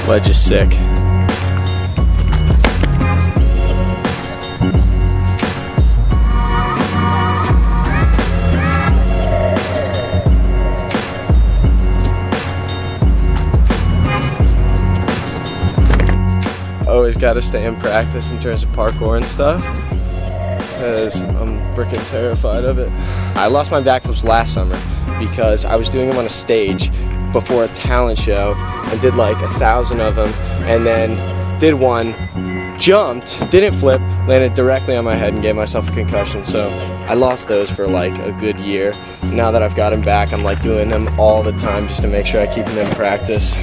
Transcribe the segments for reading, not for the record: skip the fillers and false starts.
Ledge is sick. Always got to stay in practice in terms of parkour and stuff, because I'm freaking terrified of it. I lost my backflips last summer because I was doing them on a stage before a talent show and did like 1,000 of them, and then did one, jumped, didn't flip, landed directly on my head and gave myself a concussion. So I lost those for like a good year. Now that I've got them back, I'm like doing them all the time just to make sure I keep them in practice.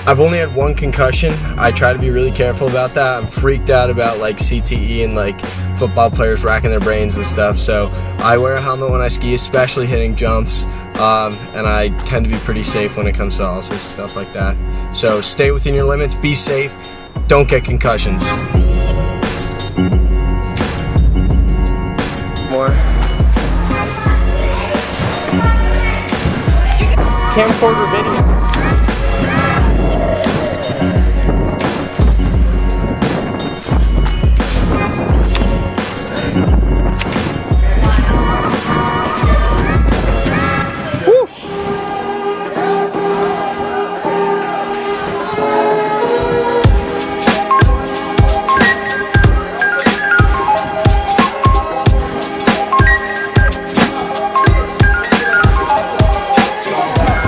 I've only had one concussion. I try to be really careful about that. I'm freaked out about like CTE and like football players racking their brains and stuff. So I wear a helmet when I ski, especially hitting jumps. And I tend to be pretty safe when it comes to all sorts of stuff like that. So stay within your limits, be safe, don't get concussions. More. Camcorder video.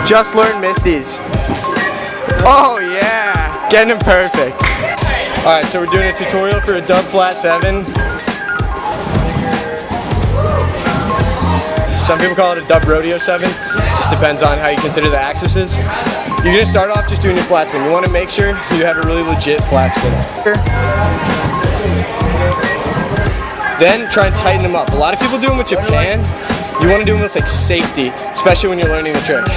Just learned Misty's. Oh yeah, getting him perfect. All right, so we're doing a tutorial for a dub flat 7. Some people call it a dub rodeo 7. Just depends on how you consider the axis is. You're gonna start off just doing your flat spin. You wanna make sure you have a really legit flat spin. Then try and tighten them up. A lot of people do them with Japan. You wanna do them with like safety, especially when you're learning the trick.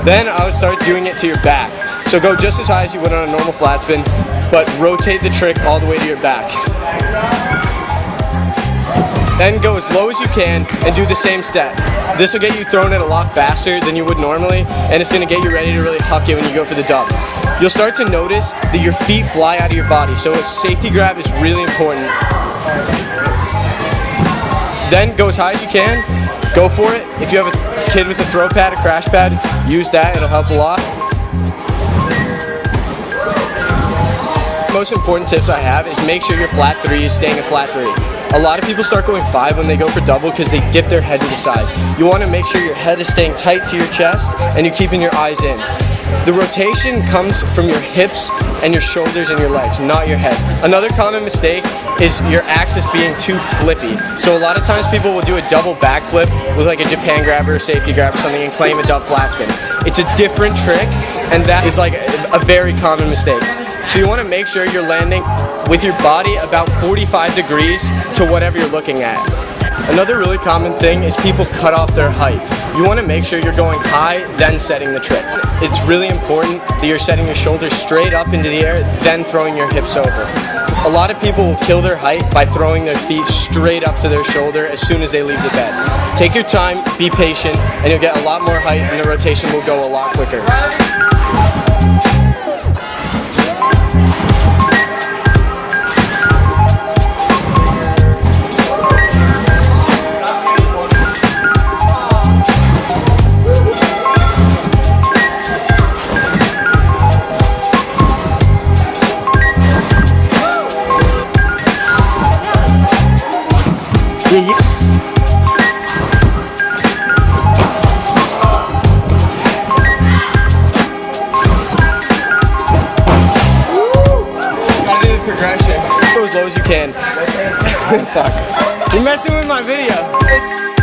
Then I would start doing it to your back. So go just as high as you would on a normal flat spin, but rotate the trick all the way to your back. Then go as low as you can and do the same step. This will get you thrown it a lot faster than you would normally, and it's gonna get you ready to really huck it when you go for the dub. You'll start to notice that your feet fly out of your body, so a safety grab is really important. Then go as high as you can, go for it. If you have a kid with a throw pad, a crash pad, use that, it'll help a lot. Most important tips I have is make sure your flat 3 is staying a flat 3. A lot of people start going 5 when they go for double because they dip their head to the side. You want to make sure your head is staying tight to your chest and you're keeping your eyes in. The rotation comes from your hips and your shoulders and your legs, not your head. Another common mistake is your axis being too flippy. So a lot of times people will do a double backflip with like a Japan grab or a safety grab or something and claim a dub flat spin. It's a different trick, and that is like a very common mistake. So you want to make sure you're landing with your body about 45 degrees to whatever you're looking at. Another really common thing is people cut off their height. You want to make sure you're going high, then setting the trick. It's really important that you're setting your shoulders straight up into the air, then throwing your hips over. A lot of people will kill their height by throwing their feet straight up to their shoulder as soon as they leave the bed. Take your time, be patient, and you'll get a lot more height and the rotation will go a lot quicker. Progression. Go as low as you can. Fuck. You're messing with my video.